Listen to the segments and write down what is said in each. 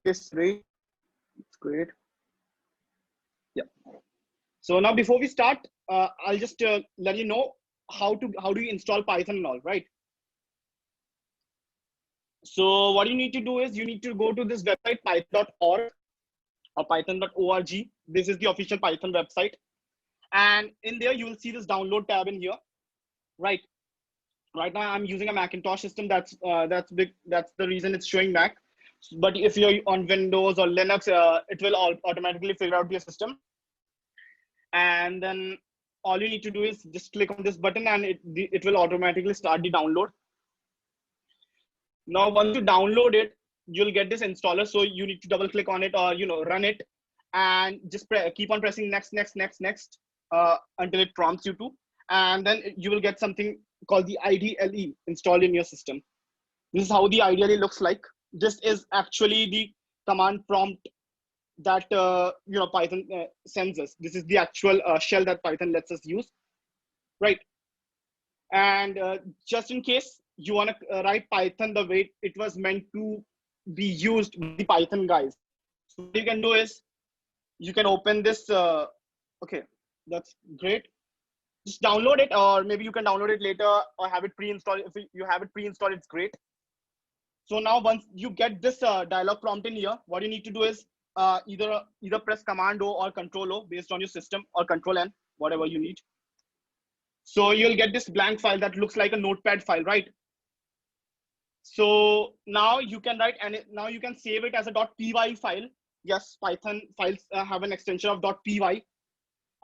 this rate. It's great. Yeah. So now before we start, I'll just let you know how do you install Python and all, right? So what you need to do is you need to go to this website python.org or python.org. This is the official Python website. And in there, you will see this download tab in here, right? Right now, I'm using a Macintosh system. That's big. That's the reason it's showing Mac. But if you're on Windows or Linux, it will automatically figure out your system. And then all you need to do is just click on this button, and it will automatically start the download. Now, once you download it, you'll get this installer. So you need to double click on it or run it, and just keep on pressing next until it prompts you to, and then you will get something called the IDLE installed in your system. This is how the IDLE looks like. This is actually the command prompt that Python sends us. This is the actual shell that Python lets us use, right? And just in case you want to write Python the way it was meant to be used by the Python guys, so what you can do is you can open this. Okay, that's great. Just download it, or maybe you can download it later or have it pre-installed. If you have it pre-installed, it's great. So now once you get this dialog prompt in here, what you need to do is either press Command O or Control O based on your system, or Control N, whatever you need. So you'll get this blank file that looks like a notepad file, right? So now you can write, and now you can save it as a .py file. Yes, Python files have an extension of .py,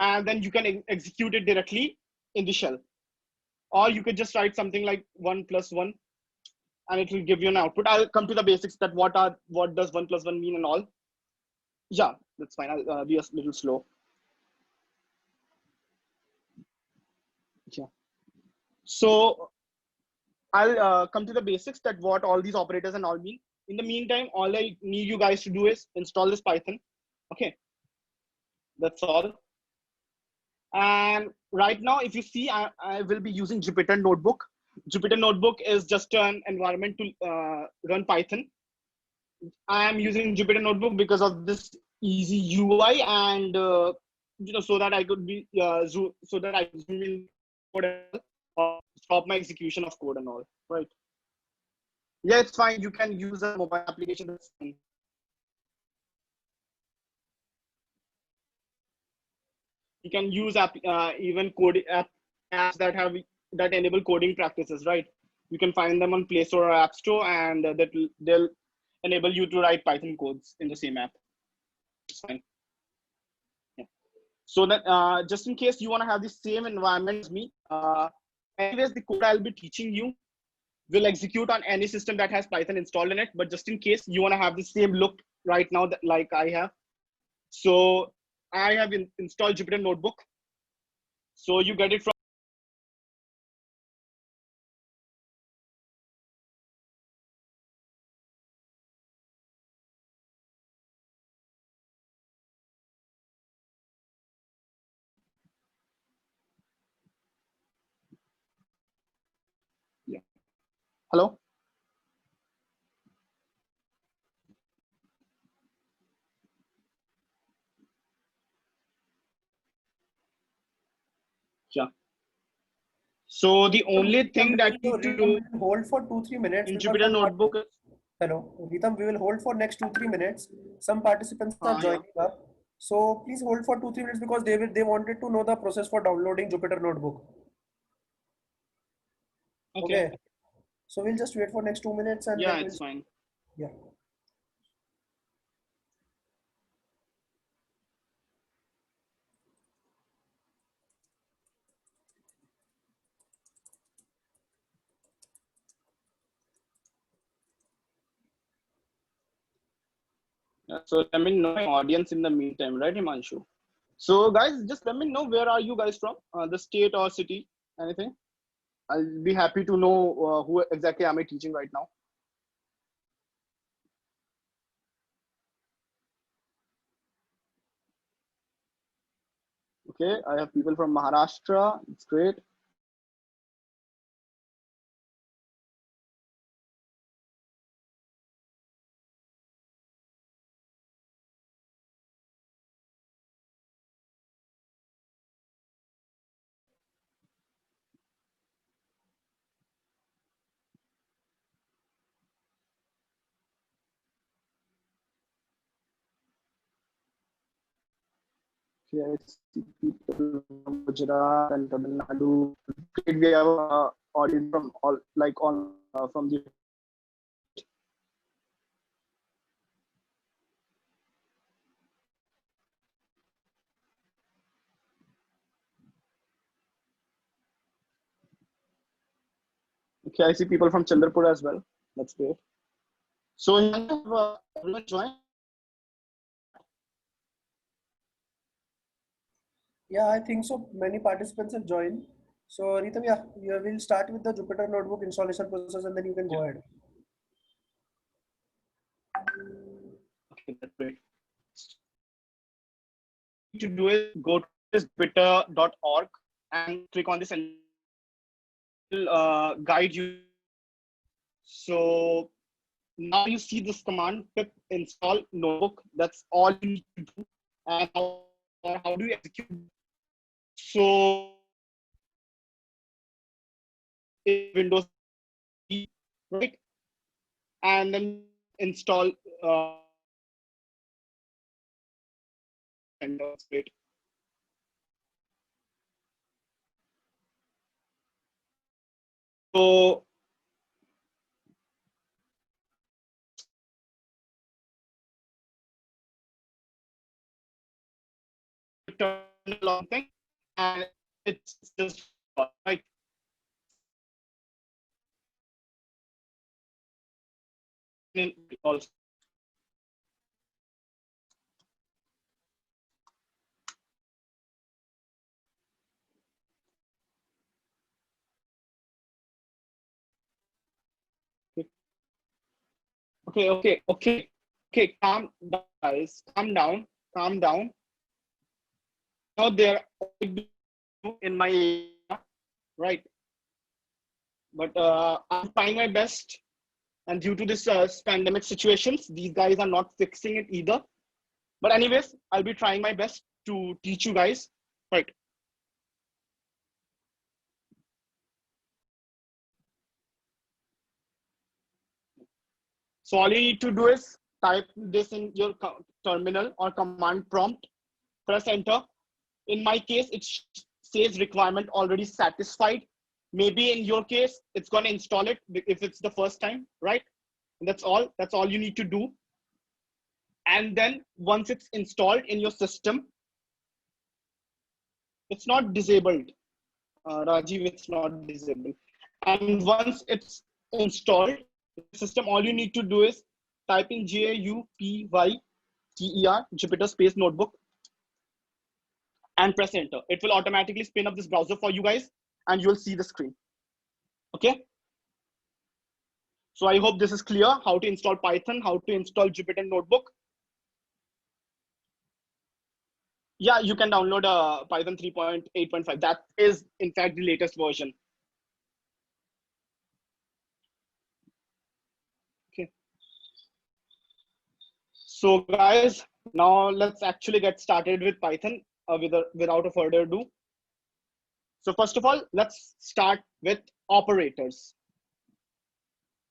and then you can execute it directly in the shell. Or you could just write something like 1 + 1, and it will give you an output. I'll come to the basics that what does 1 + 1 mean and all. Yeah, that's fine. I'll be a little slow. Yeah. So I'll come to the basics that what all these operators and all mean. In the meantime, all I need you guys to do is install this Python. Okay, that's all. And right now, if you see, I will be using Jupyter Notebook. Jupyter Notebook is just an environment to run Python. I am using Jupyter Notebook because of this easy UI, and so that I could be so that I zoom in code or stop my execution of code and all. Right? Yeah, it's fine. You can use a mobile application. That's fine. You can use even code apps that enable coding practices, right? You can find them on Play Store or App Store, and they'll enable you to write Python codes in the same app. It's fine. Yeah. So that just in case you want to have the same environment as me, anyways, the code I'll be teaching you will execute on any system that has Python installed in it. But just in case you want to have the same look right now that like I have, so I have installed Jupyter Notebook. So you get it from Hello? Yeah. So the only thing that you need to do hold for 2-3 minutes in Jupyter Notebook is hello, Ritam, we will hold for next 2-3 minutes. Some participants are joining up. So please hold for 2-3 minutes because they wanted to know the process for downloading Jupyter Notebook. Okay. So we'll just wait for next 2 minutes and yeah, it's fine. Yeah. So let me know my audience in the meantime, right, Himanshu? So guys, just let me know where are you guys from, the state or city, anything. I'll be happy to know who exactly am I teaching right now. Okay, I have people from Maharashtra. It's great. Okay, I see people from Gujarat and Tamil Nadu. Great, we have audience from all from the. Okay, I see people from Chandrapur as well. That's great. So everyone join. Yeah, I think so. Many participants have joined. So, Ritam, yeah, we'll start with the Jupyter Notebook installation process and then you can go ahead. Okay, that's great. To do is go to this jupyter.org and click on this and guide you. So now you see this command pip install notebook. That's all you need to do. And how do you execute? So Windows, right? And then install and that's great. So turn along thing and it's just right. Also. Okay. Calm down, guys. Calm down. Now they're in my area, right? But I'm trying my best. And due to this pandemic situations, these guys are not fixing it either. But anyways, I'll be trying my best to teach you guys, right? So all you need to do is type this in your terminal or command prompt, press enter. In my case, it says requirement already satisfied. Maybe in your case, it's going to install it if it's the first time, right? And that's all. That's all you need to do. And then once it's installed in your system, it's not disabled. Rajiv, it's not disabled. And once it's installed, the system, all you need to do is type in JUPYTER, Jupyter Space Notebook, and press enter. It will automatically spin up this browser for you guys and you'll see the screen. Okay. So I hope this is clear how to install Python, how to install Jupyter Notebook. Yeah, you can download Python 3.8.5. That is, in fact, the latest version. Okay. So guys, now let's actually get started with Python without a further ado. So first of all, let's start with operators.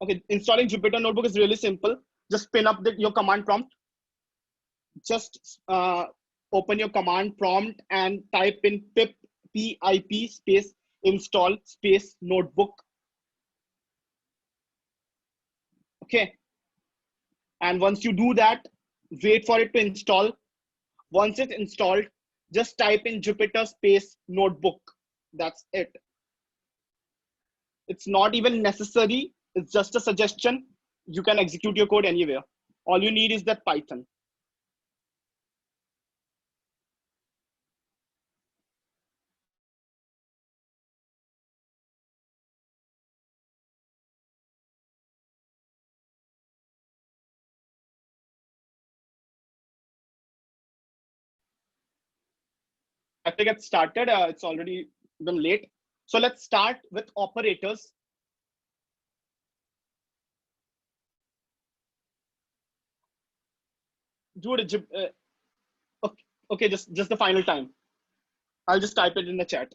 Okay, installing Jupyter Notebook is really simple. Just pin up your command prompt. Just open your command prompt and type in pip space install space notebook. Okay. And once you do that, wait for it to install. Once it's installed, just type in Jupyter space notebook. That's it. It's not even necessary. It's just a suggestion. You can execute your code anywhere. All you need is that Python. I have to get started. It's already been late. So let's start with operators. Do it. Okay, just the final time. I'll just type it in the chat.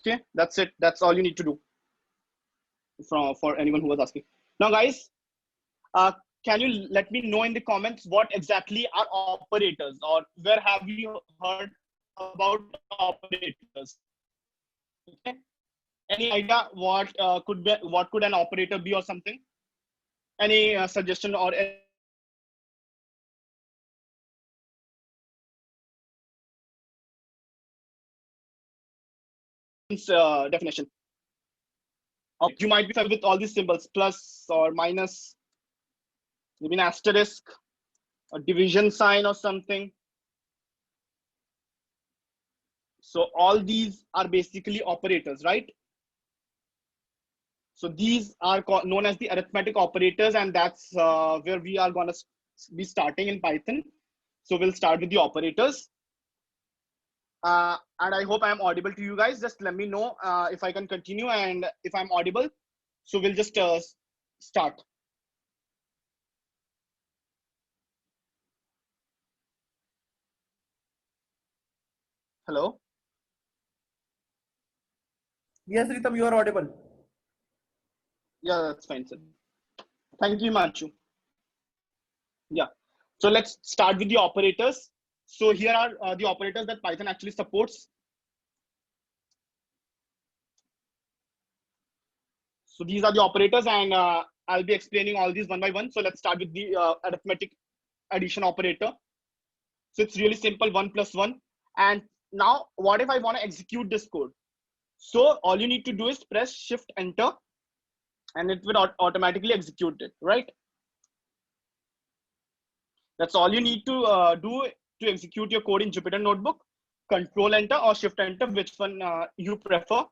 Okay, that's it. That's all you need to do for anyone who was asking. Now, guys, uh, can you let me know in the comments what exactly are operators, or where have you heard about operators? Okay, any idea what could an operator be or something? Any suggestion or definition? You might be familiar with all these symbols, plus or minus, maybe an asterisk, a division sign or something. So all these are basically operators, right? So these are known as the arithmetic operators, and that's where we are going to be starting in Python. So we'll start with the operators. And I hope I'm audible to you guys. Just let me know if I can continue and if I'm audible. So we'll just start. Hello? Yes, Ritam, you are audible. Yeah, that's fine, sir. Thank you, Manchu. Yeah. So let's start with the operators. So here are the operators that Python actually supports. So these are the operators, and I'll be explaining all these one by one. So let's start with the arithmetic addition operator. So it's really simple, 1 plus 1. And now what if I want to execute this code? So all you need to do is press Shift Enter, and it will automatically execute it, right? That's all you need to do to execute your code in Jupyter Notebook. Control Enter or Shift Enter, which one you prefer,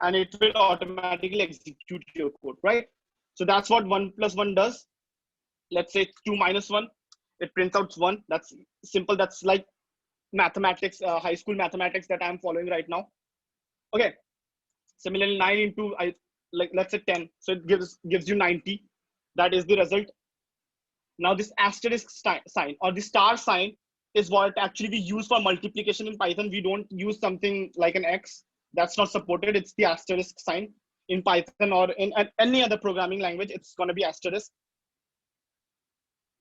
and it will automatically execute your code, right? So that's what 1 plus 1 does. Let's say 2 minus 1, it prints out 1. That's simple. That's like mathematics, high school mathematics that I'm following right now. Okay. Similarly, 9 into like let's say 10, so it gives you 90. That is the result. Now this asterisk sign or the star sign is what actually we use for multiplication in Python. We don't use something like an X. That's not supported. It's the asterisk sign in Python or in any other programming language. It's going to be asterisk.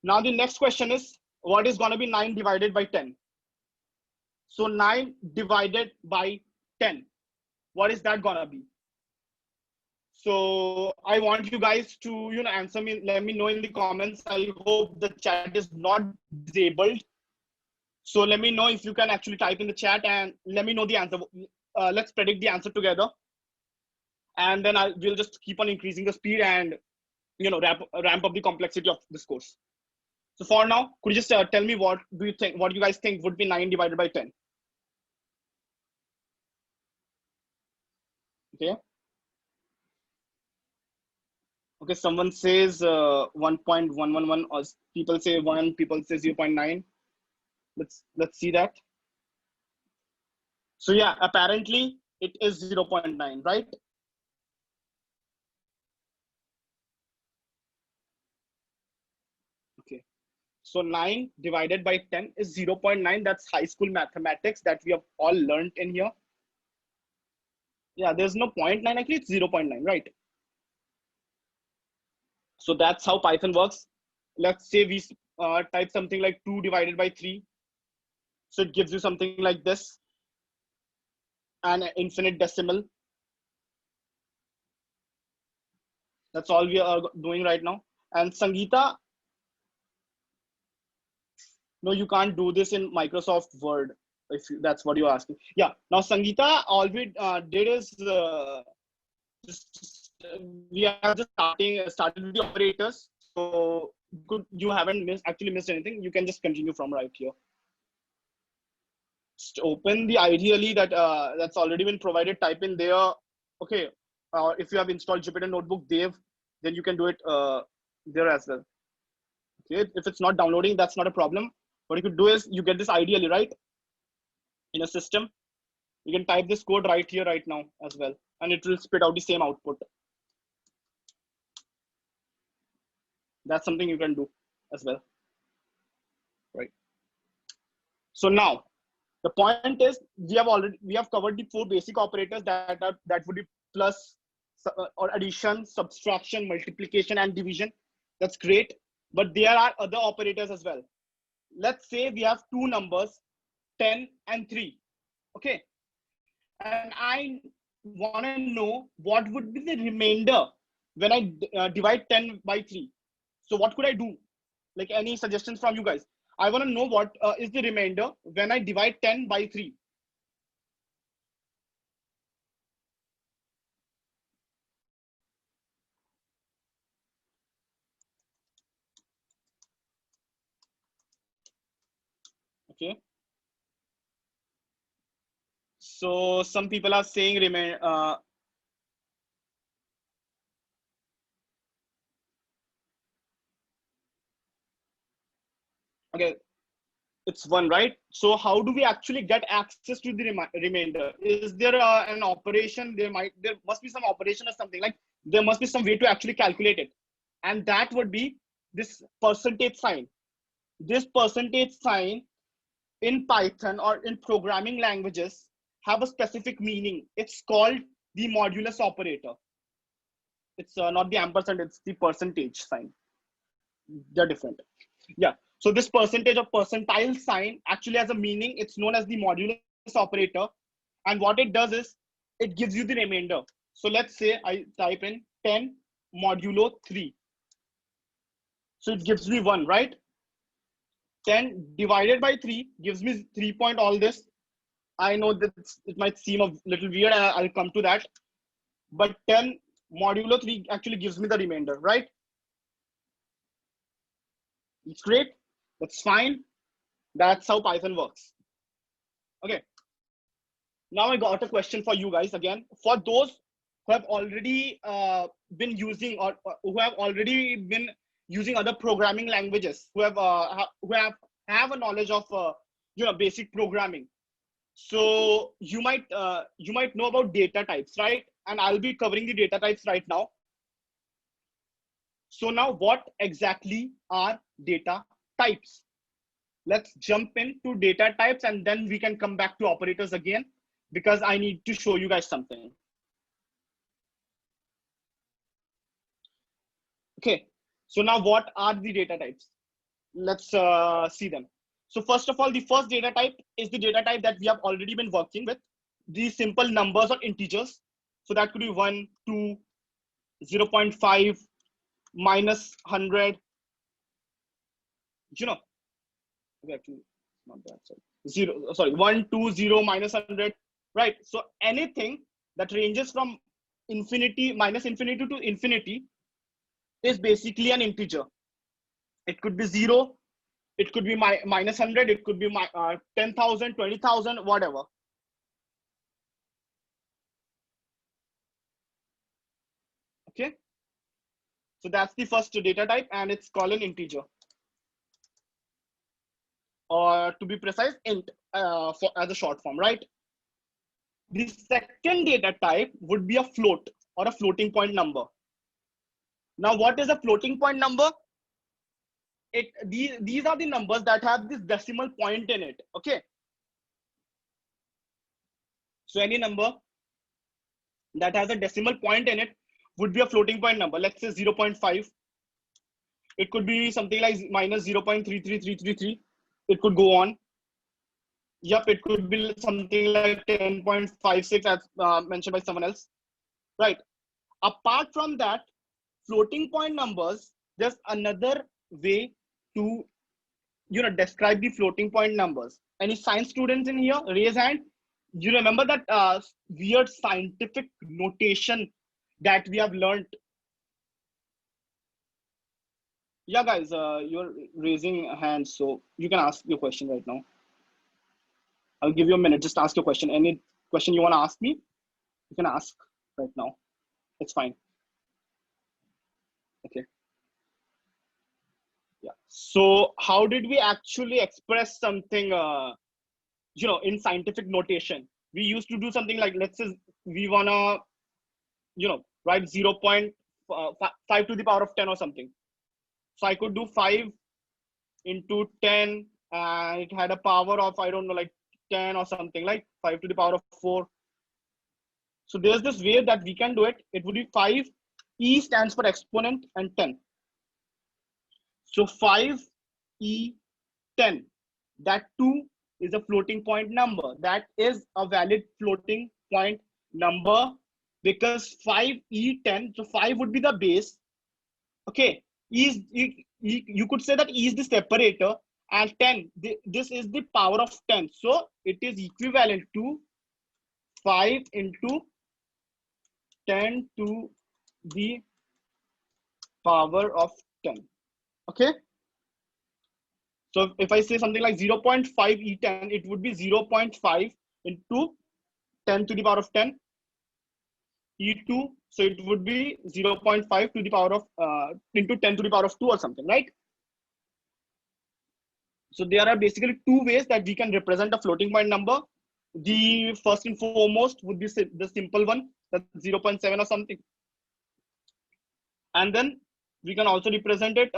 Now the next question is, what is going to be 9 divided by 10? So 9 divided by 10, what is that going to be? So I want you guys to answer me. Let me know in the comments. I hope the chat is not disabled. So let me know if you can actually type in the chat and let me know the answer. Let's predict the answer together, and then we'll just keep on increasing the speed and ramp up the complexity of this course. So for now, could you just tell me what you guys think would be 9 divided by 10? Okay. Okay, someone says 1.111, or people say 1, people say 0.9. Let's see that. So yeah, apparently it is 0.9, right? Okay. So 9 divided by 10 is 0.9. That's high school mathematics that we have all learned in here. Yeah, there's no 0.9, actually it's 0.9, right? So that's how Python works. Let's say we type something like 2 divided by 3. So it gives you something like this, an infinite decimal. That's all we are doing right now. And Sangeeta, no, you can't do this in Microsoft Word, if that's what you're asking. Yeah, now Sangeeta, all we did is we are just started with the operators. So you haven't actually missed anything. You can just continue from right here. Just open the ideally that's already been provided. Type in there. Okay, if you have installed Jupyter Notebook Dev, then you can do it there as well. Okay, if it's not downloading, that's not a problem. What you could do is you get this ideally right in a system. You can type this code right here, right now as well, and it will spit out the same output. That's something you can do as well, right? So now The point is we have covered the 4 basic operators that would be plus or addition, subtraction, multiplication, and division. That's great. But there are other operators as well. Let's say we have 2 numbers, 10 and 3. Okay. And I want to know what would be the remainder when I divide 10 by 3. So what could I do? Like, any suggestions from you guys? I want to know what is the remainder when I divide 10 by 3. Okay. So some people are saying remain. Okay, it's 1, right? So how do we actually get access to the remainder? Is there an operation? There must be some operation or something, like there must be some way to actually calculate it, and that would be this percentage sign. This percentage sign in Python or in programming languages have a specific meaning. It's called the modulus operator. It's not the ampersand, it's the percentage sign. They're different. Yeah. So this percentage or percentile sign actually has a meaning. It's known as the modulus operator. And what it does is it gives you the remainder. So let's say I type in 10 modulo 3. So it gives me 1, right? 10 divided by 3 gives me 3 point all this. I know that it might seem a little weird. I'll come to that. But 10 modulo 3 actually gives me the remainder, right? It's great. That's fine. That's how Python works. Okay. Now I got a question for you guys again. For those who have already been using or who have already been using other programming languages, who have a knowledge of basic programming. So you might know about data types, right? And I'll be covering the data types right now. So now, what exactly are data types? Let's jump into data types and then we can come back to operators again, because I need to show you guys something. Okay, so now what are the data types? Let's see them. So first of all, the first data type is the data type that we have already been working with, these simple numbers or integers. So that could be 1, 2, 0.5, minus 100, you know, actually not that, sorry, 1, 2, 0, minus 100, right? So anything that ranges from infinity, minus infinity to infinity is basically an integer. It could be 0, it could be minus 100, it could be 10,000, 20,000, whatever. Okay, so that's the first data type, and it's called an integer, or to be precise, int, as a short form, right? The second data type would be a float or a floating point number. Now, what is a floating point number? These are the numbers that have this decimal point in it. Okay. So any number that has a decimal point in it would be a floating point number. Let's say 0.5. It could be something like minus 0.33333. It could go on. Yep, it could be something like 10.56 as mentioned by someone else. Right. Apart from that, floating point numbers, there's another way to describe the floating point numbers. Any science students in here? Raise hand. You remember that weird scientific notation that we have learned? Yeah, guys, you're raising hands, so you can ask your question right now. I'll give you a minute. Just ask your question. Any question you want to ask me, you can ask right now. It's fine. Okay. Yeah. So how did we actually express something, in scientific notation? We used to do something like, let's say we want to, write 0.5 to the power of 10 or something. So I could do 5 into 10, and it had a power of, I don't know, like 10 or something like 5 to the power of 4. So there's this way that we can do it. It would be 5. E stands for exponent and 10. So 5e 10. That 2 is a floating point number. That is a valid floating point number because 5e10. So 5 would be the base. Okay. You could say that E is the separator and 10. This is the power of 10. So it is equivalent to 5 into 10 to the power of 10. Okay. So if I say something like 0.5 E10, it would be 0.5 into 10 to the power of 10 E2. So it would be 0.5 to the power of into 10 to the power of 2 or something, right? So there are basically two ways that we can represent a floating point number. The first and foremost would be the simple one, that's 0.7 or something. And then we can also represent it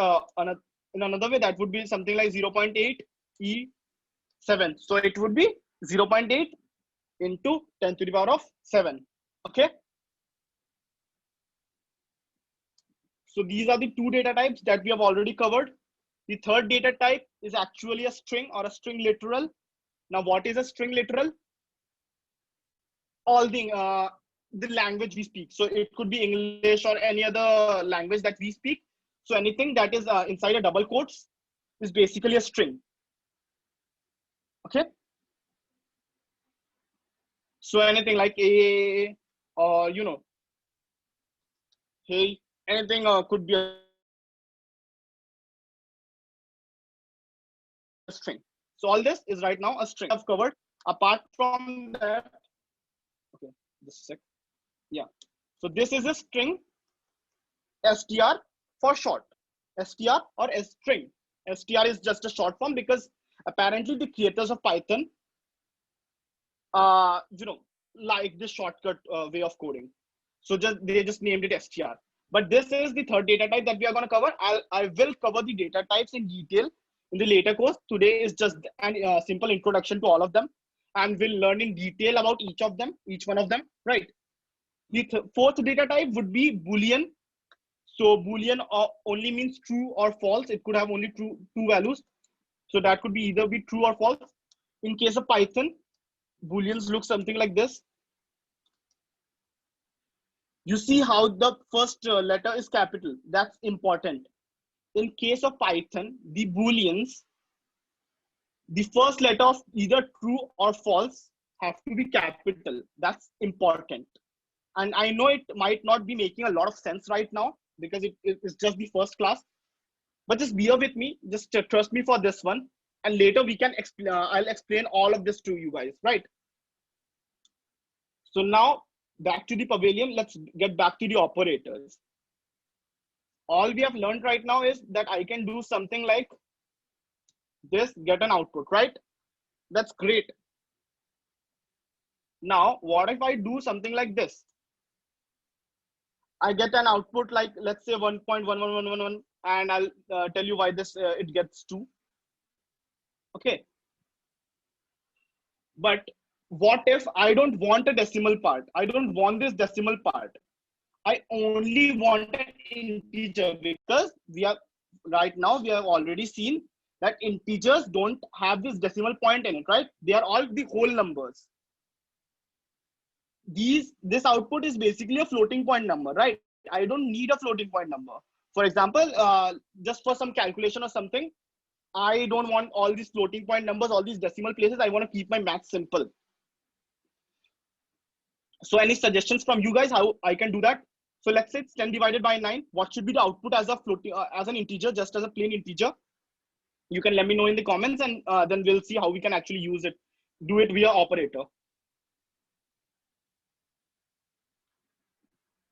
in another way, that would be something like 0.8 E7. So it would be 0.8 into 10 to the power of 7. Okay. So these are the two data types that we have already covered. The third data type is actually a string or a string literal. Now, what is a string literal? All the language we speak. So it could be English or any other language that we speak. So anything that is inside a double quotes is basically a string. Okay. So anything like a or hey, anything could be a string. So all this is right now a string I've covered. Apart from that, okay, just a sec. Yeah. So this is a string, str for short, str or string. Str is just a short form because apparently the creators of Python, like this shortcut way of coding. So they just named it str. But this is the third data type that we are going to cover. I will cover the data types in detail in the later course. Today is just a simple introduction to all of them, and we'll learn in detail about each one of them, right? The fourth data type would be Boolean. So Boolean only means true or false. It could have only two values. So that could be either be true or false. In case of Python, Booleans look something like this. You see how the first letter is capital. That's important. In case of Python, the Booleans, the first letter of either true or false have to be capital. That's important. And I know it might not be making a lot of sense right now because it's just the first class, but just bear with me. Just trust me for this one. And later we can explain, I'll explain all of this to you guys, right? So now back to the Pavilion, let's get back to the operators. All we have learned right now is that I can do something like this, get an output, right? That's great. Now, what if I do something like this? I get an output like, let's say 1.11111, and I'll tell you why this it gets 2. Okay. But what if I don't want a decimal part? I don't want this decimal part. I only want an integer because we have already seen that integers don't have this decimal point in it, right? They are all the whole numbers. This output is basically a floating point number, right? I don't need a floating point number. For example, just for some calculation or something, I don't want all these floating point numbers, all these decimal places. I want to keep my math simple. So any suggestions from you guys how I can do that? So let's say it's 10 divided by 9. What should be the output as a floating, as an integer, just as a plain integer? You can let me know in the comments, and then we'll see how we can actually use it, do it via operator.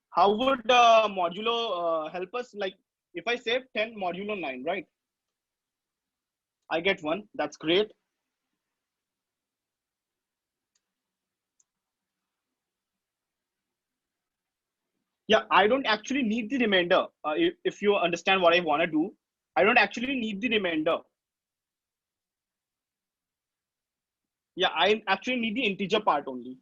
How would modulo help us? Like if I say 10 modulo 9, right? I get 1. That's great. Yeah, I don't actually need the remainder. If you understand what I want to do, I don't actually need the remainder. Yeah, I actually need the integer part only.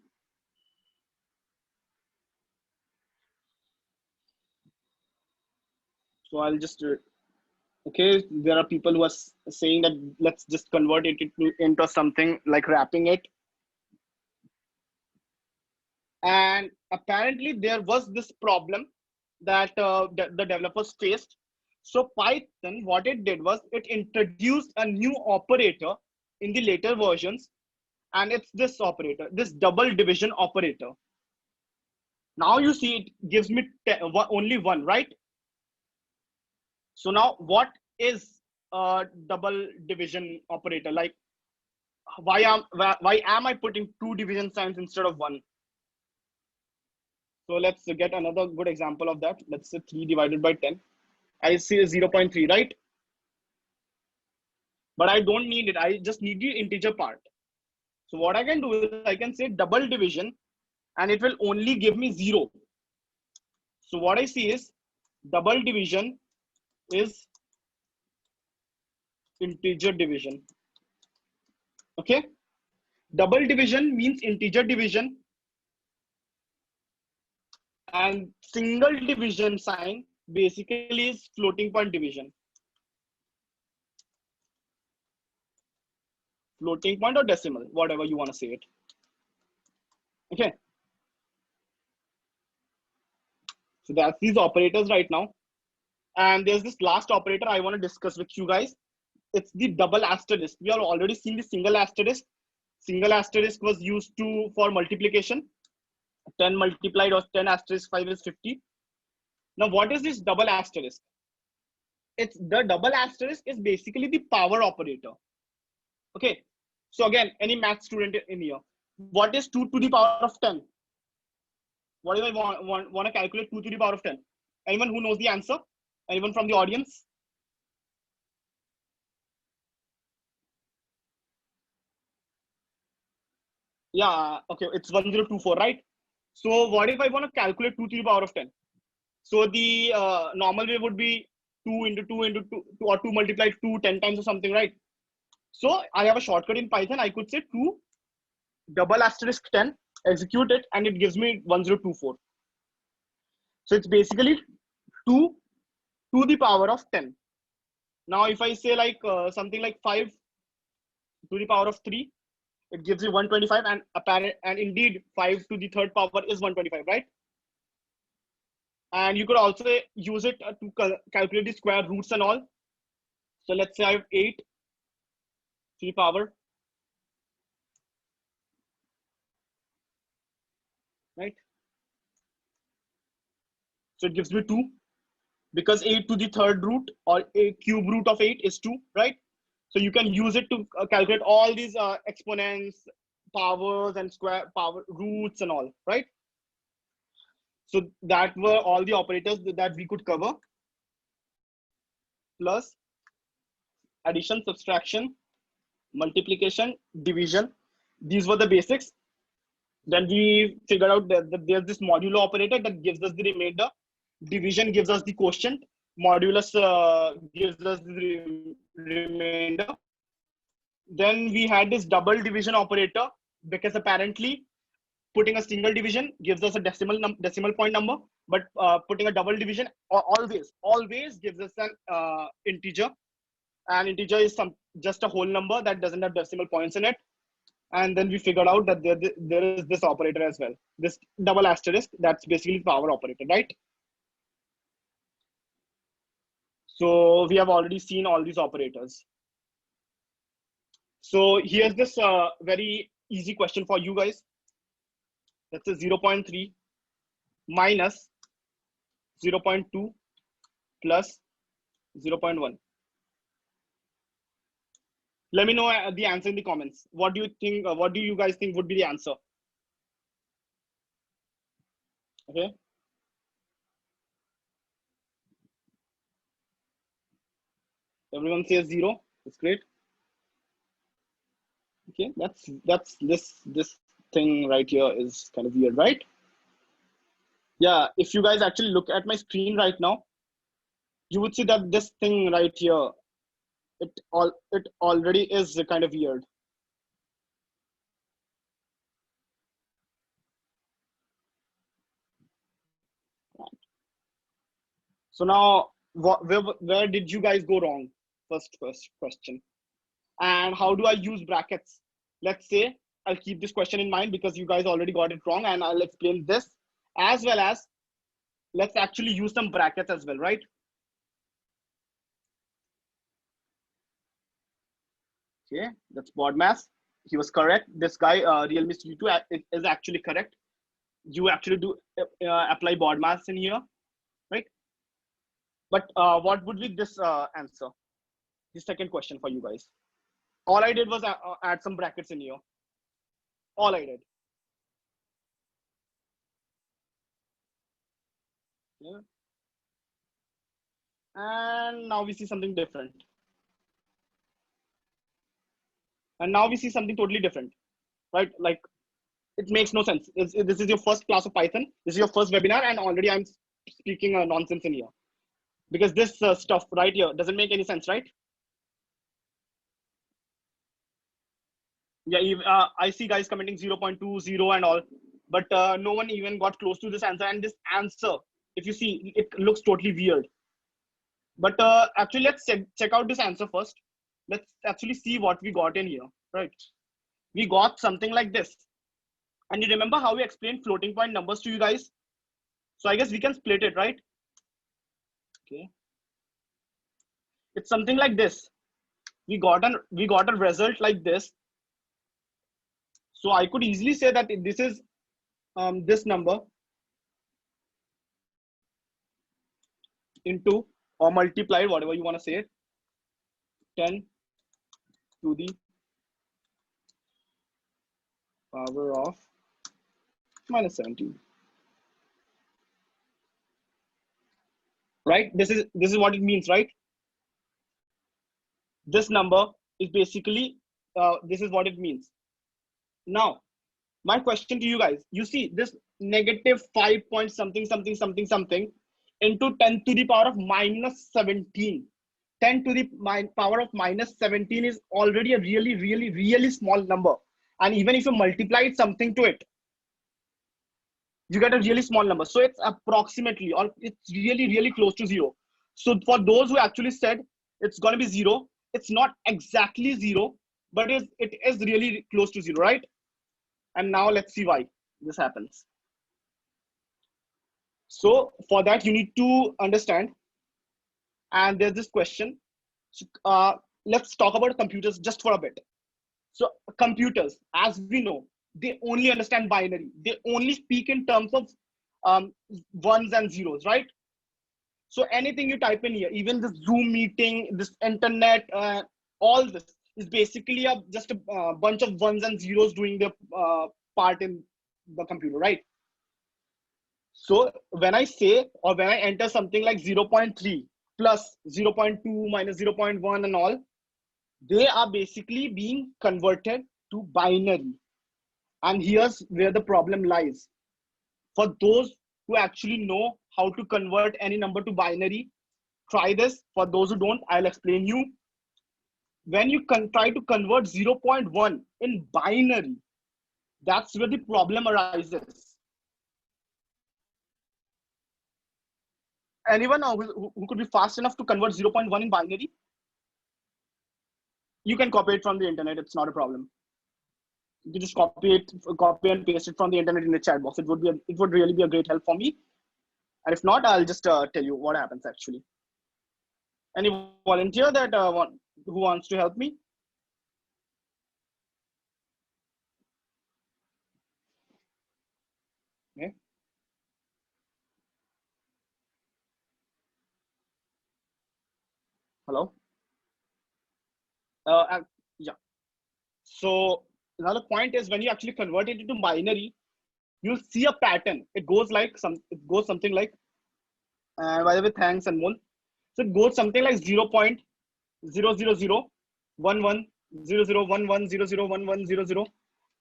So I'll just, okay, there are people who are saying that let's just convert it into something like wrapping it. And apparently there was this problem that the developers faced. So Python, what it did was it introduced a new operator in the later versions, and it's this operator, this double division operator. Now you see it gives me only one, right? So now what is a double division operator? Like why am I putting two division signs instead of one? So let's get another good example of that. Let's say 3 divided by 10. I see 0.3, right? But I don't need it. I just need the integer part. So what I can do is I can say double division and it will only give me 0. So what I see is double division is integer division. Okay. Double division means integer division, and single division sign basically is floating point division. Floating point or decimal, whatever you want to say it. Okay. So that's these operators right now. And there's this last operator I want to discuss with you guys. It's the double asterisk. We have already seen the single asterisk. Single asterisk was used for multiplication. 10 multiplied or 10 asterisk 5 is 50. Now, what is this double asterisk? It's the double asterisk is basically the power operator. Okay. So again, any math student in here, what is 2 to the power of 10? What do I want to calculate 2 to the power of 10? Anyone who knows the answer? Anyone from the audience? Yeah, okay, it's 1024, right? So what if I want to calculate 2 to the power of 10? So the normal way would be 2 into 2 into 2, or 2 multiplied 2 10 times or something, right? So I have a shortcut in Python. I could say 2 double asterisk 10, execute it, and it gives me 1024. So it's basically 2 to the power of 10. Now, if I say like something like 5 to the power of 3, it gives you 125, and apparent, and indeed 5 to the third power is 125, right? And you could also use it to calculate the square roots and all. So let's say I have 8 to the power, right? So it gives me 2, because 8 to the third root or a cube root of 8 is 2, right? So you can use it to calculate all these exponents, powers, and square power roots and all, right? So that were all the operators that we could cover. Plus, addition, subtraction, multiplication, division. These were the basics. Then we figured out that there's this modulo operator that gives us the remainder. Division gives us the quotient. Modulus gives us the remainder. Then we had this double division operator, because apparently putting a single division gives us a decimal point number, but putting a double division always gives us an integer. And integer is just a whole number that doesn't have decimal points in it. And then we figured out that there is this operator as well, this double asterisk, that's basically power operator, right? So we have already seen all these operators. So here's this very easy question for you guys. That's a 0.3 minus 0.2 plus 0.1. Let me know the answer in the comments. What do you think? What do you guys think would be the answer? Okay. Everyone says 0. That's great. Okay, that's this thing right here is kind of weird, right? Yeah, if you guys actually look at my screen right now, you would see that this thing right here, it already is kind of weird. So now, where did you guys go wrong? First question. And how do I use brackets? Let's say I'll keep this question in mind because you guys already got it wrong, and I'll explain this as well as let's actually use some brackets as well, right? Okay, that's BODMAS. He was correct. This guy, Realme Studio 2 is actually correct. You actually do apply BODMAS in here, right? But what would be this answer? The second question for you guys. All I did was add some brackets in here. All I did. Yeah. And now we see something different. And now we see something totally different, right? Like it makes no sense. This is your first class of Python. This is your first webinar, and already I'm speaking nonsense in here because this stuff right here doesn't make any sense, right? Yeah, I see guys commenting 0.20 and all, but no one even got close to this answer. And this answer, if you see, it looks totally weird. But actually, let's check out this answer first. Let's actually see what we got in here, right? We got something like this. And you remember how we explained floating point numbers to you guys? So I guess we can split it, right? Okay. It's something like this. We got a result like this. So I could easily say that this is this number into or multiplied, whatever you want to say it, 10 to the power of minus 17. Right? This is what it means, right? This number is basically this is what it means. Now, my question to you guys, you see this negative 5 point something something something something into 10 to the power of minus 17. 10 to the power of minus 17 is already a really small number. And even if you multiply something to it, you get a really small number. So it's approximately, or it's really close to zero. So for those who actually said it's going to be zero, it's not exactly zero, but it is really close to zero, right? And now let's see why this happens. So for that, you need to understand. And there's this question. So, let's talk about computers just for a bit. So computers, as we know, they only understand binary. They only speak in terms of ones and zeros, right? So anything you type in here, even this Zoom meeting, this internet, all this is basically just a bunch of ones and zeros doing the part in the computer, right? So when I say, or when I enter something like 0.3 plus 0.2 minus 0.1 and all, they are basically being converted to binary. And here's where the problem lies. For those who actually know how to convert any number to binary, try this. For those who don't, I'll explain you. When you try to convert 0.1 in binary, that's where the problem arises. Anyone who could be fast enough to convert 0.1 in binary? You can copy it from the internet. It's not a problem. You just copy and paste it from the internet in the chat box. It would really be a great help for me. And if not, I'll just tell you what happens actually. Any volunteer that who wants to help me? Okay. Hello. Yeah. So another point is when you actually convert it into binary, you'll see a pattern. It goes something like. By the way, thanks Anmol. So it goes something like 0.000110011001100,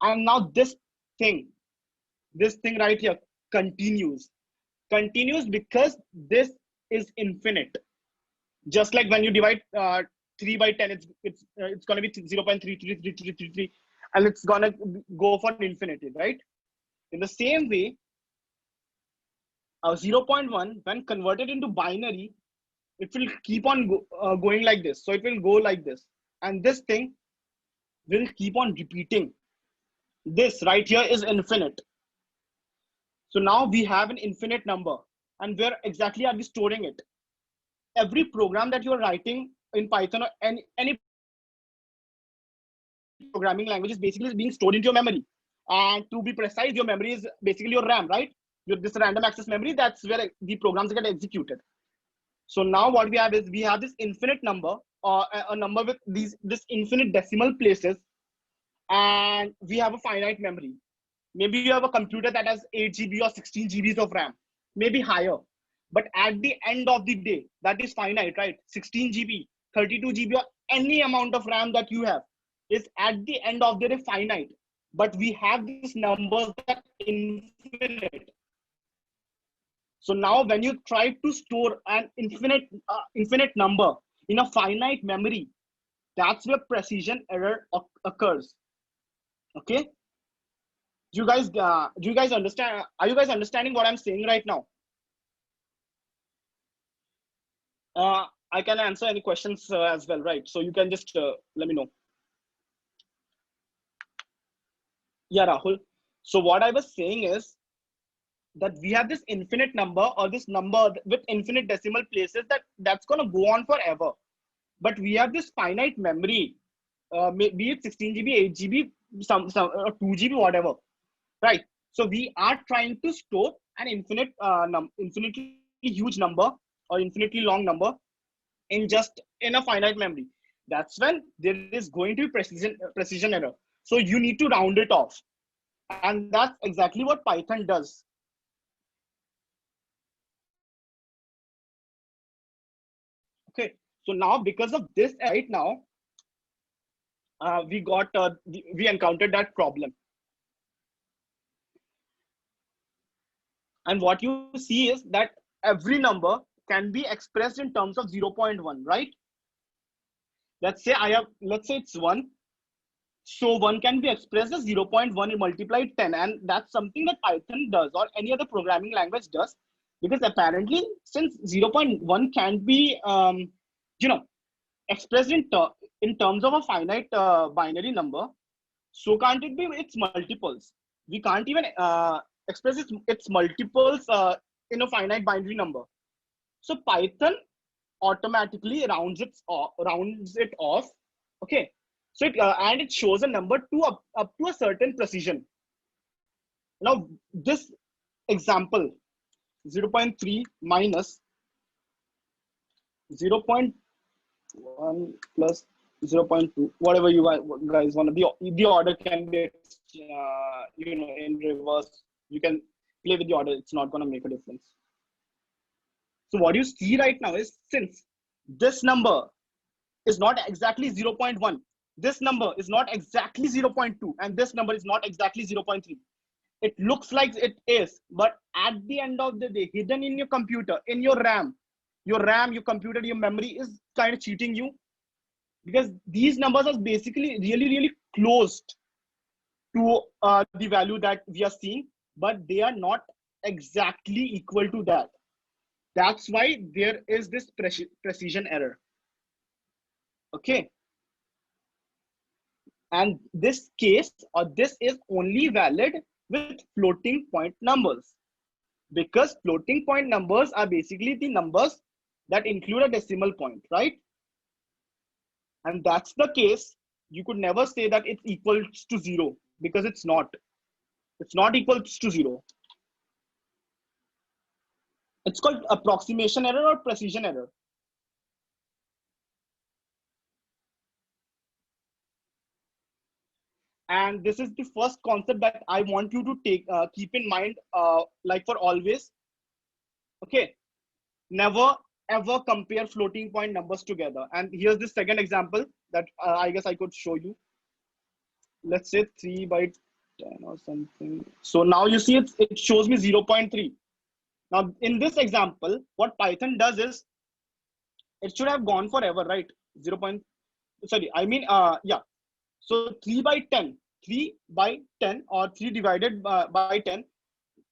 and now this thing right here continues because this is infinite. Just like when you divide 3 by 10, it's going to be 0.33333, and it's going to go for infinity, right? In the same way, 0.1 when converted into binary, it will keep on going like this. So it will go like this, and this thing will keep on repeating. This right here is infinite. So now we have an infinite number, and where exactly are we storing it? Every program that you're writing in Python or any programming language is basically being stored into your memory. And to be precise, your memory is basically your RAM, right? This random access memory, that's where the programs get executed. So now what we have is we have this infinite number, or a number with this infinite decimal places, and we have a finite memory. Maybe you have a computer that has 8 GB or 16 GBs of RAM, maybe higher. But at the end of the day, that is finite, right? 16 GB, 32 GB, or any amount of RAM that you have is at the end of the day finite. But we have these numbers that infinite. So now when you try to store an infinite number in a finite memory, that's where precision error occurs. Okay? Do you guys understand? Are you guys understanding what I'm saying right now? I can answer any questions as well, right? So you can just let me know. Yeah, Rahul. So what I was saying is that we have this infinite number, or this number with infinite decimal places, that's going to go on forever. But we have this finite memory, be it 16 GB, 8 GB, some 2 GB, whatever, right? So we are trying to store an infinitely huge number or infinitely long number in a finite memory. That's when there is going to be precision error. So you need to round it off, and that's exactly what Python does. Okay, so now because of this, right now we encountered that problem. And what you see is that every number can be expressed in terms of 0.1, right? Let's say it's 1. So 1 can be expressed as 0.1 multiplied 10. And that's something that Python does, or any other programming language does. Because apparently, since 0.1 can be, expressed in terms of a finite binary number, so can't it be its multiples? We can't even express its multiples in a finite binary number. So Python automatically rounds it off. Okay, so and it shows a number up to a certain precision. Now this example, 0.3 minus 0.1 plus 0.2, whatever you guys want to, the order can be in reverse. You can play with the order, it's not going to make a difference. So what you see right now is, since this number is not exactly 0.1, this number is not exactly 0.2, and this number is not exactly 0.3, it looks like it is, but at the end of the day, hidden in your computer, in your RAM, your computer, your memory is kind of cheating you, because these numbers are basically really close to the value that we are seeing, but they are not exactly equal to that. That's why there is this precision error. Okay. And this case, or this is only valid with floating point numbers, because floating point numbers are basically the numbers that include a decimal point, right? And that's the case. You could never say that it's equals to 0, because it's not. It's not equals to 0. It's called approximation error or precision error. And this is the first concept that I want you to keep in mind, like for always. Okay, never ever compare floating point numbers together. And here's the second example that I guess I could show you. Let's say 3 by 10 or something. So now you see it shows me 0.3. Now in this example, what Python does is, it should have gone forever, right? 0. Sorry, I mean, yeah. So 3 by 10 or 3 divided by 10,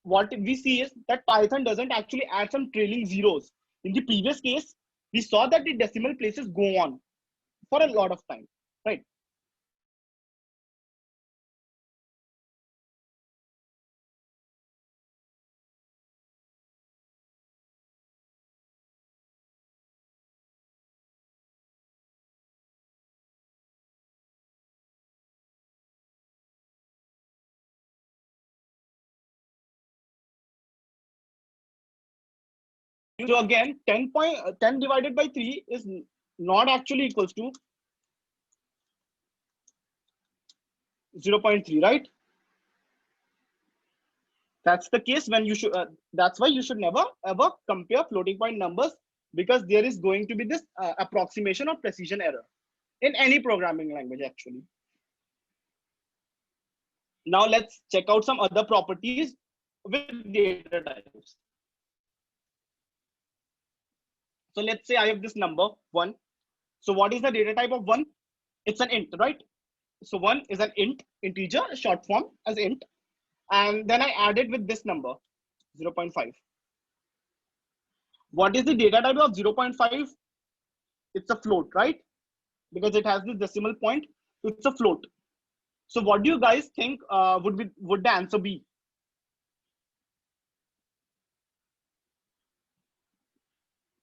what we see is that Python doesn't actually add some trailing zeros. In the previous case, we saw that the decimal places go on for a lot of time, right? So again, 10 divided by 3 is not actually equals to 0.3, right? That's the case when you should, that's why you should never ever compare floating point numbers, because there is going to be this approximation or precision error in any programming language actually. Now let's check out some other properties with data types. So let's say I have this number 1. So what is the data type of 1? It's an int, right? So 1 is an integer, short form as int. And then I added with this number, 0.5. What is the data type of 0.5? It's a float, right? Because it has this decimal point. It's a float. So what do you guys think would the answer be?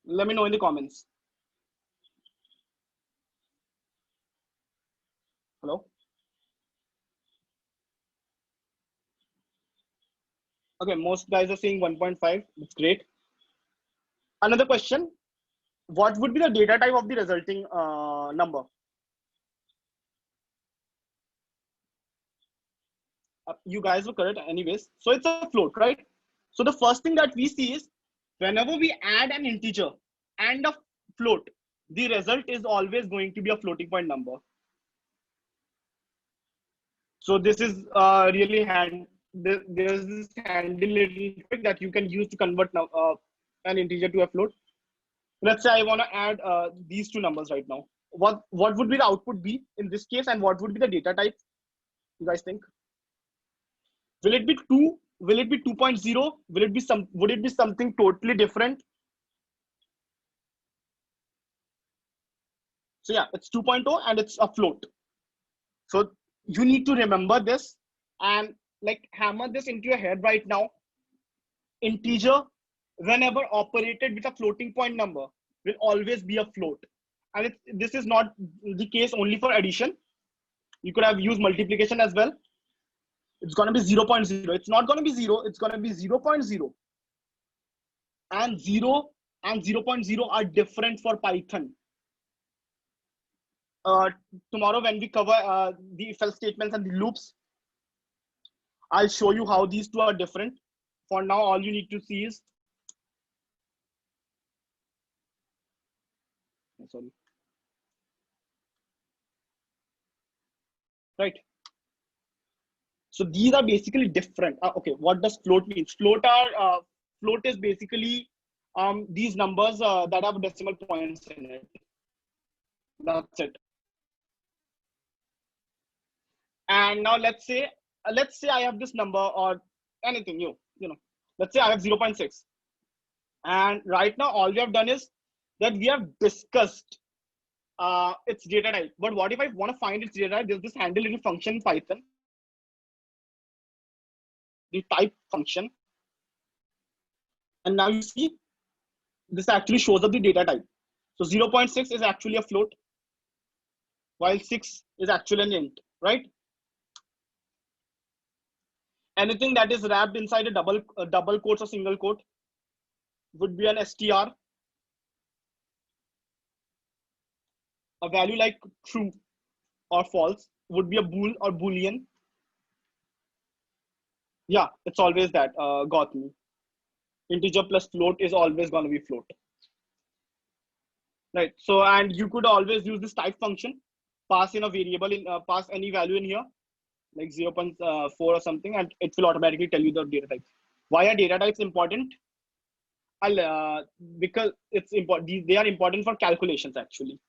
Let me know in the comments. Hello? Okay, most guys are saying 1.5. That's great. Another question. What would be the data type of the resulting number? You guys were correct anyways. So it's a float, right? So the first thing that we see is whenever we add an integer and a float, the result is always going to be a floating point number. So this is really there's this handy little trick that you can use to convert an integer to a float. Let's say I want to add these two numbers right now. What would be the output be in this case, and what would be the data type? You guys think? Will it be 2? Will it be 2.0? Would it be something totally different? So yeah, it's 2.0 and it's a float. So you need to remember this and like hammer this into your head right now. Integer, whenever operated with a floating point number, will always be a float. And this is not the case only for addition. You could have used multiplication as well. It's going to be 0.0. It's not going to be 0. It's going to be 0.0. And 0 and 0.0 are different for Python. Tomorrow when we cover the if else statements and the loops, I'll show you how these two are different. For now, all you need to see is, sorry. Right. So these are basically different. Okay, what does float mean? Float is basically these numbers that have decimal points in it. That's it. And now let's say I have this number or anything you know. Let's say I have 0.6. And right now all we have done is that we have discussed its data type. But what if I want to find its data type? There's this handy little function in Python, the type function. And now you see this actually shows up the data type. So 0.6 is actually a float, while 6 is actually an int, right? Anything that is wrapped inside a double quotes or single quote would be an str. A value like true or false would be a bool or boolean. Yeah, it's always that. Got me. Integer plus float is always going to be float. Right. So, and you could always use this type function, pass in a variable, pass any value in here, like 0.4 or something, and it will automatically tell you the data type. Why are data types important? Because it's important. They are important for calculations actually.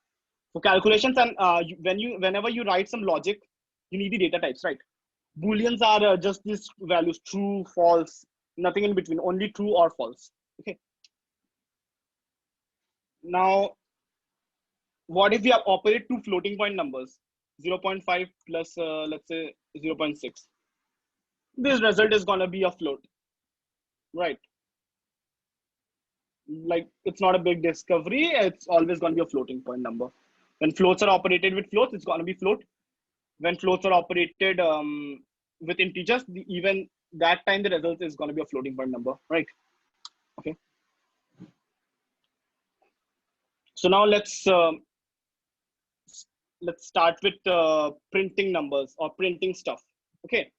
For calculations, and whenever you write some logic, you need the data types, right? Booleans are just these values, true, false, Nothing in between, only true or false. Okay. Now, what if we have operate two floating point numbers, 0.5 plus, let's say 0.6? This result is going to be a float, right? Like, it's not a big discovery. It's always going to be a floating point number. When floats are operated with floats, it's going to be float. When floats are operated with integers, even that time the result is going to be a floating point number, right? Okay. So now let's start with printing numbers or printing stuff. Okay.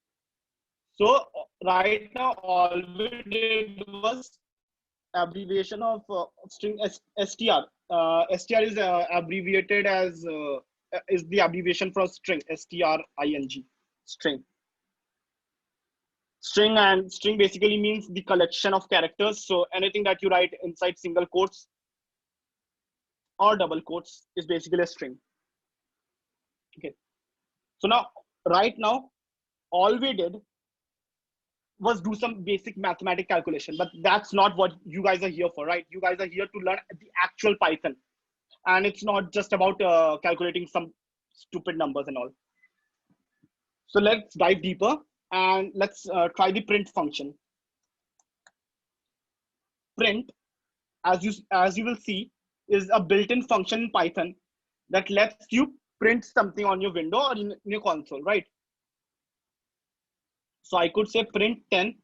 So right now all we did was abbreviation of string str. Str is abbreviated as is the abbreviation for string, string, string. And string basically means the collection of characters. So anything that you write inside single quotes or double quotes is basically a string. Okay. So now, right now, all we did was do some basic mathematical calculation, but that's not what you guys are here for, right? You guys are here to learn the actual Python, and it's not just about calculating some stupid numbers and all. So let's dive deeper and let's try the print function. Print, as you will see, is a built-in function in Python that lets you print something on your window or in your console, right? So I could say print 10,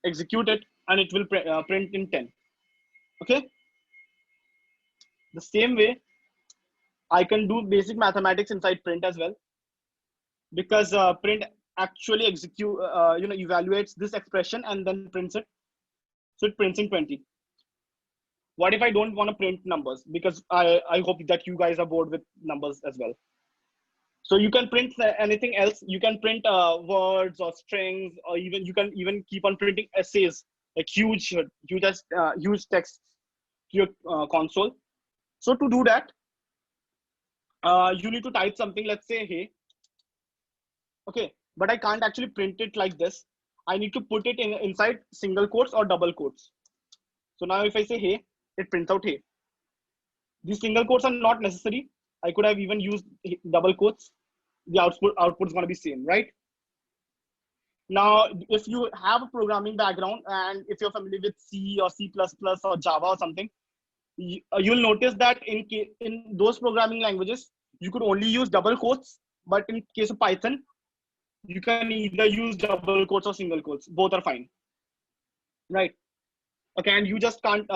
execute it, and it will print in 10. Okay. The same way, I can do basic mathematics inside print as well, because print actually evaluates this expression and then prints it. So it prints in 20. What if I don't want to print numbers? Because I hope that you guys are bored with numbers as well. So you can print anything else. You can print words or strings, or you can even keep on printing essays, like huge text to your console. So to do that, you need to type something. Let's say hey. Okay, but I can't actually print it like this. I need to put it inside single quotes or double quotes. So now if I say hey, it prints out hey. These single quotes are not necessary. I could have even used double quotes. The output is going to be same, right? Now, if you have a programming background and if you're familiar with C or C++ or Java or something, you'll notice that in those programming languages, you could only use double quotes. But in case of Python, you can either use double quotes or single quotes. Both are fine, right? Okay, and you just can't.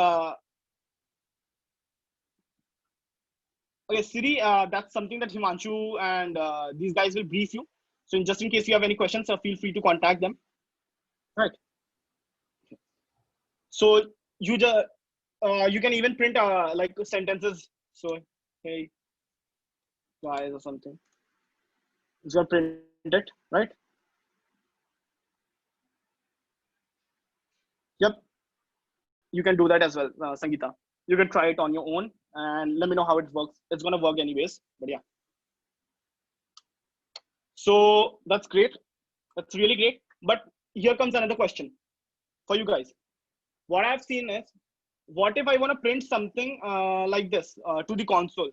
Okay, Siri, that's something that Himanshu and these guys will brief you. So just in case you have any questions, feel free to contact them. Right. So you can even print like sentences. So hey guys or something. It's gonna print it, right? Yep. You can do that as well, Sangeeta. You can try it on your own and let me know how it works. It's gonna work anyways, but yeah. So that's great. That's really great. But here comes another question for you guys. What I've seen is, what if I want to print something like this to the console?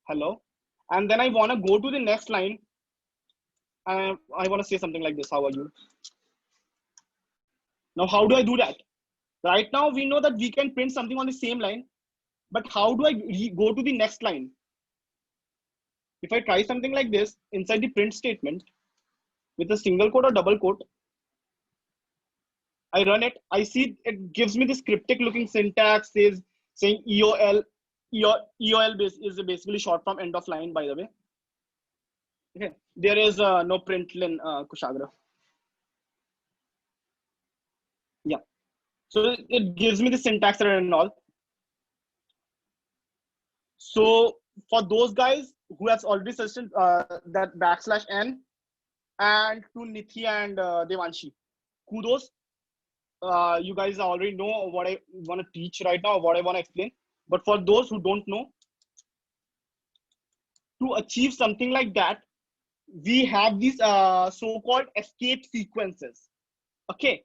Hello. And then I want to go to the next line. I want to say something like this. How are you? Now, how do I do that? Right now, we know that we can print something on the same line. But how do I go to the next line? If I try something like this inside the print statement with a single quote or double quote, I run it. I see it gives me this cryptic looking syntax, saying EOL. EOL is basically short from end of line, by the way. Okay, there is no println Kushagra. Yeah, so it gives me the syntax error and all. So for those guys who has already suggested that \n, and to Nithi and Devanshi, kudos. You guys already know what I want to teach right now, what I want to explain. But for those who don't know, to achieve something like that, we have these so-called escape sequences. Okay,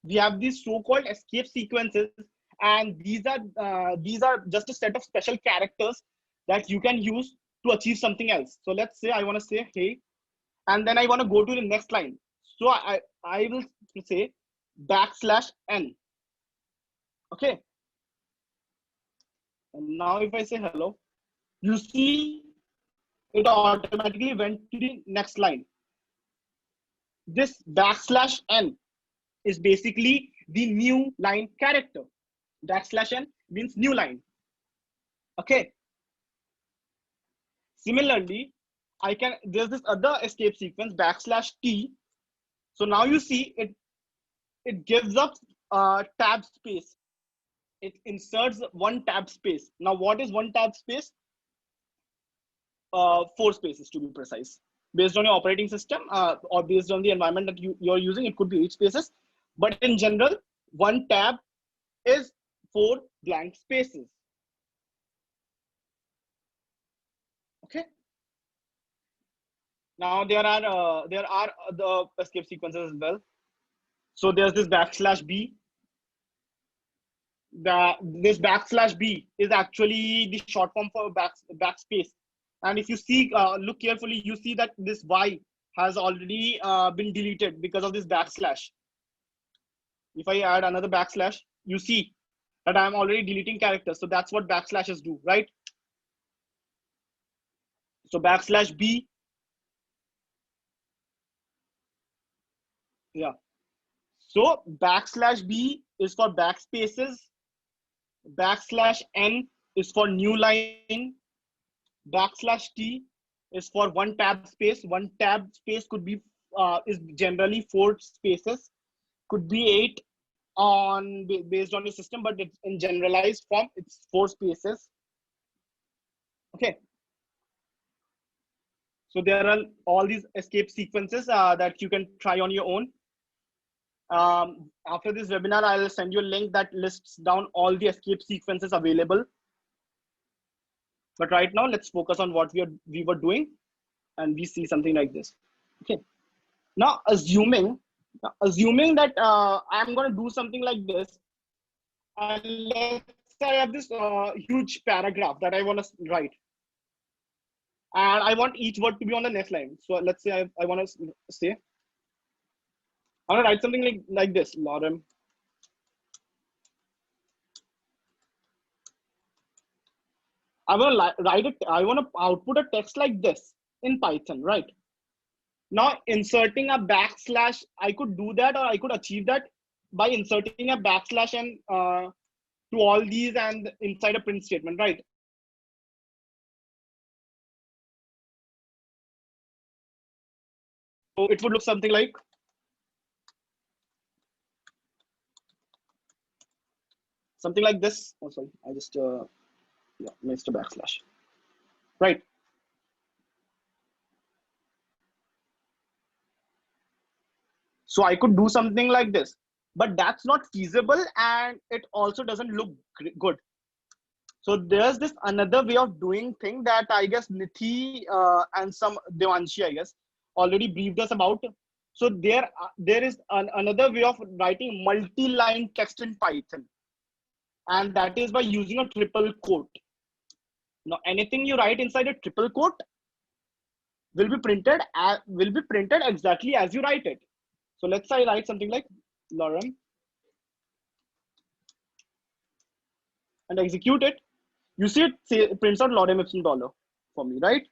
we have these so-called escape sequences, and these are just a set of special characters that you can use to achieve something else. So let's say I want to say hey, and then I want to go to the next line. So I will say \n. Okay. And now if I say hello, you see it automatically went to the next line. This \n is basically the new line character. \n means new line. Okay. Similarly, there's this other escape sequence \t. So now you see it gives up tab space. It inserts one tab space. Now what is one tab space? 4 spaces to be precise. Based on your operating system or based on the environment that you're using, it could be 8 spaces. But in general, one tab is 4 blank spaces. Okay. Now there are the escape sequences as well. So there's this \b. This \b is actually the short form for backspace. And if you see, look carefully, you see that this y has already been deleted because of this \. If I add another \, you see that I'm already deleting characters. So that's what backslashes do, right? So \b. Yeah. So \b is for backspaces. \n is for new line. \t is for one tab space. One tab space could be is generally 4 spaces, could be 8 on based on your system, but it's in generalized form, it's 4 spaces. Okay. So there are all these escape sequences that you can try on your own. After this webinar, I'll send you a link that lists down all the escape sequences available. But right now, let's focus on what we were doing, and we see something like this. Okay. Now, assuming that I'm going to do something like this, and let's say I have this huge paragraph that I want to write, and I want each word to be on the next line. So let's say I want to say, I want to write something like this, Lorem. I want to write it. I want to output a text like this in Python, right? Now inserting a \, I could do that, or I could achieve that by inserting a \n to all these and inside a print statement, right? So it would look something like this. Oh, sorry, I just missed a \, right? So I could do something like this, but that's not feasible, and it also doesn't look good. So there's this another way of doing thing that I guess Nithi and some Devanshi, I guess, already briefed us about. So there is another way of writing multi-line text in Python, and that is by using a triple quote. Now anything you write inside a triple quote will be printed exactly as you write it. So let's say I write something like Lorem and execute it. You see it prints out Lorem ipsum dollar for me, right?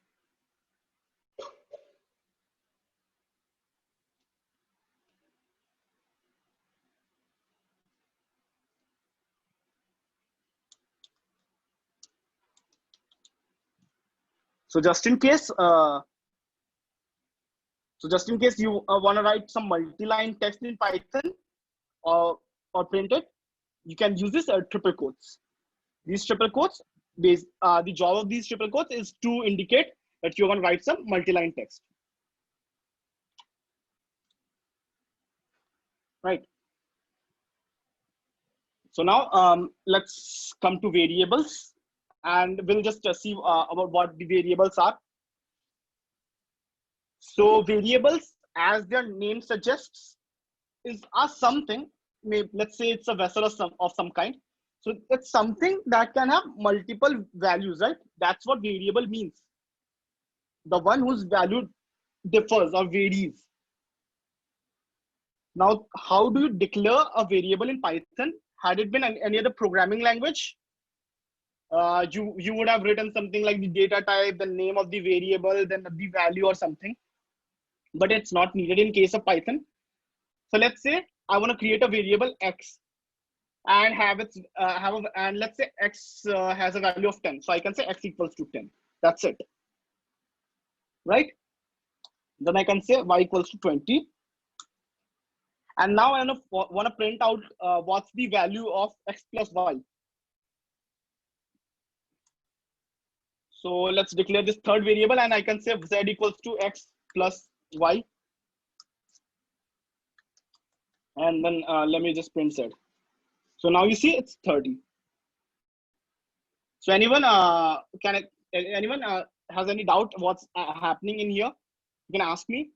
So just in case you want to write some multi-line text in Python or print it, you can use this triple quotes. These triple quotes, the job of these triple quotes is to indicate that you're going to write some multi-line text. Right. So now let's come to variables, and we'll just see about what the variables are. So variables, as their name suggests, are something maybe let's say it's a vessel of some kind. So it's something that can have multiple values, right? That's what variable means. The one whose value differs or varies. Now, how do you declare a variable in Python? Had it been any other programming language, you would have written something like the data type, the name of the variable, then the value or something. But it's not needed in case of Python. So let's say I want to create a variable x and have its and let's say x has a value of 10. So I can say x equals to 10. That's it, right? Then I can say y equals to 20. And now I want to print out what's the value of x plus y. So let's declare this third variable, and I can say z equals to x plus y. And then let me just print z. So now you see it's 30. So anyone anyone has any doubt what's happening in here? You can ask me.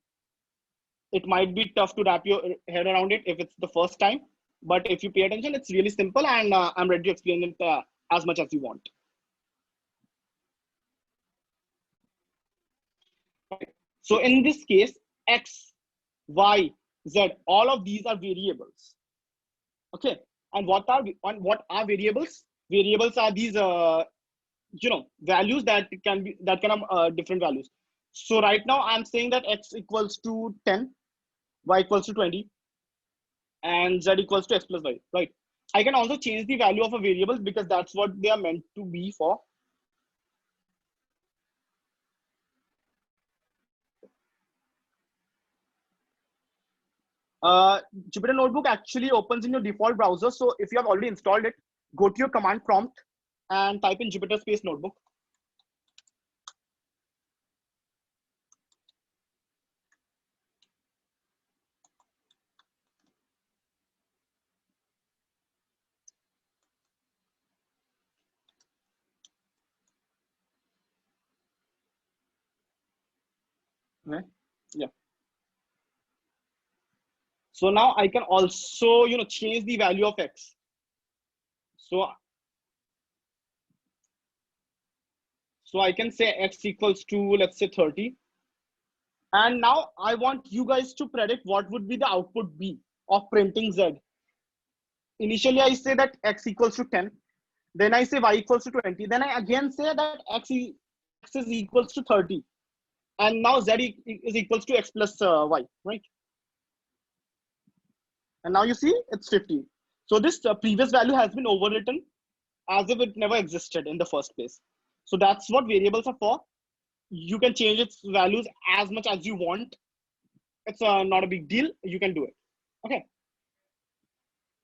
It might be tough to wrap your head around it if it's the first time, but if you pay attention, it's really simple, and I'm ready to explain it as much as you want. So in this case, x, y, z, all of these are variables. Okay, and what are variables? Variables are these values that can have different values. So right now I'm saying that x equals to 10, y equals to 20, and z equals to x plus y, right? I can also change the value of a variable because that's what they are meant to be for. Jupyter Notebook actually opens in your default browser. So if you have already installed it, go to your command prompt and type in Jupyter space notebook. Okay. Yeah. So now I can also change the value of x. So I can say x equals to, let's say, 30. And now I want you guys to predict what would be the output B of printing Z. Initially, I say that x equals to 10. Then I say y equals to 20. Then I again say that x is equals to 30. And now Z is equals to x plus y, right? And now you see it's 50. So this previous value has been overwritten as if it never existed in the first place. So that's what variables are for. You can change its values as much as you want. It's not a big deal. You can do it. Okay.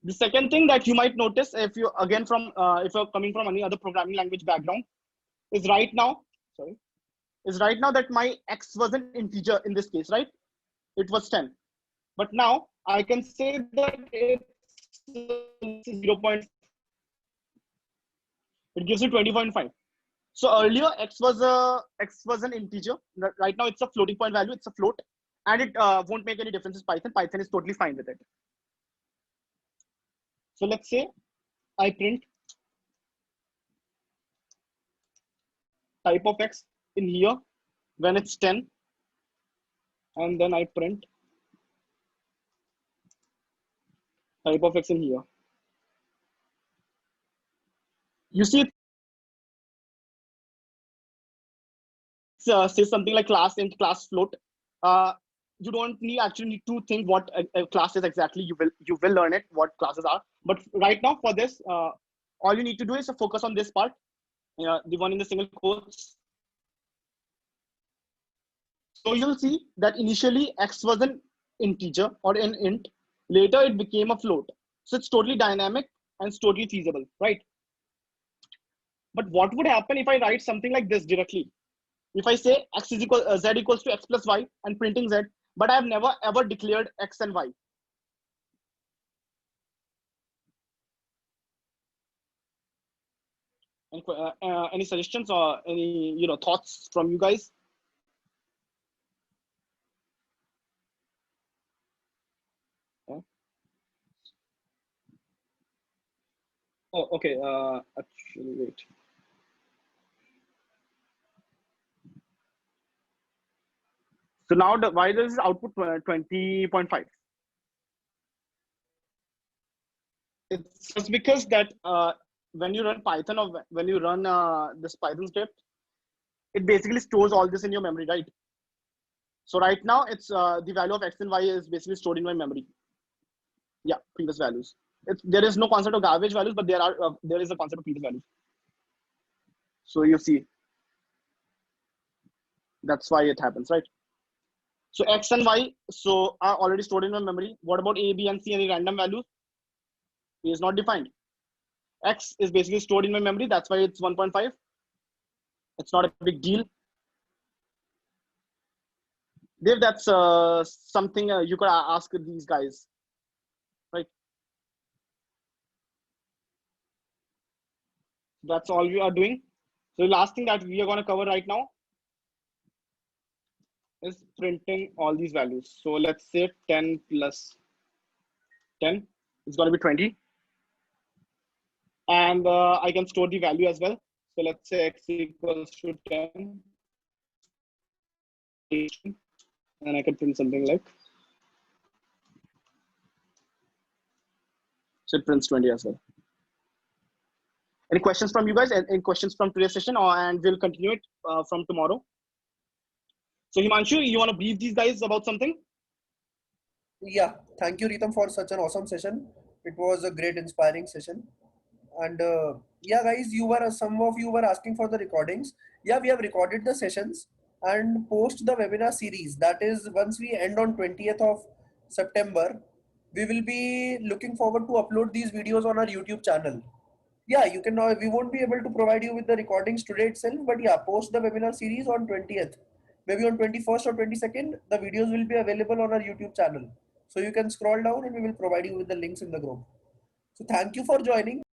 The second thing that you might notice if you again from if you're coming from any other programming language background is right now that my x was an integer in this case, right? It was 10. But now I can say that it's 0. It gives you 20.5. So earlier x was an integer. Right now it's a floating point value. It's a float, and it won't make any difference in Python. Python is totally fine with it. So let's say I print type of x in here when it's 10, and then I print type of x in here. You see, it says something like class int, class float. You don't actually need to think what a class is exactly. You will learn it, what classes are. But right now for this, all you need to do is to focus on this part, the one in the single quotes. So you'll see that initially x was an integer or an int. Later it became a float. So it's totally dynamic and it's totally feasible, right? But what would happen if I write something like this directly? If I say x is equal z equals to x plus y and printing z, but I have never ever declared x and y. Any suggestions or any thoughts from you guys? Oh, okay. Actually, wait. So now why does this output 20.5? It's just because that when you run Python or when you run this Python script, it basically stores all this in your memory, right? So right now it's the value of X and Y is basically stored in my memory. Yeah, previous values. There is no concept of garbage values, but there is a concept of previous values. So you see, that's why it happens, right? So X and Y so are already stored in my memory. What about A, B, and C? Any random values? A is not defined. X is basically stored in my memory. That's why it's 1.5. It's not a big deal. Dev, that's something you could ask these guys, right? That's all we are doing. So the last thing that we are going to cover right now is printing all these values. So let's say 10 plus 10 is going to be 20. And I can store the value as well. So let's say X equals to 10. And I can print something like, so it prints 20 as well. Any questions from you guys? Any questions from today's session? And we'll continue it from tomorrow. So Himanshu, you want to brief these guys about something? Yeah, thank you, Ritam, for such an awesome session. It was a great, inspiring session. And yeah, guys, some of you were asking for the recordings. Yeah, we have recorded the sessions and post the webinar series. That is, once we end on 20th of September, we will be looking forward to upload these videos on our YouTube channel. Yeah, you can. We won't be able to provide you with the recordings today itself, but yeah, post the webinar series on 20th. Maybe on 21st or 22nd, the videos will be available on our YouTube channel. So you can scroll down and we will provide you with the links in the group. So thank you for joining.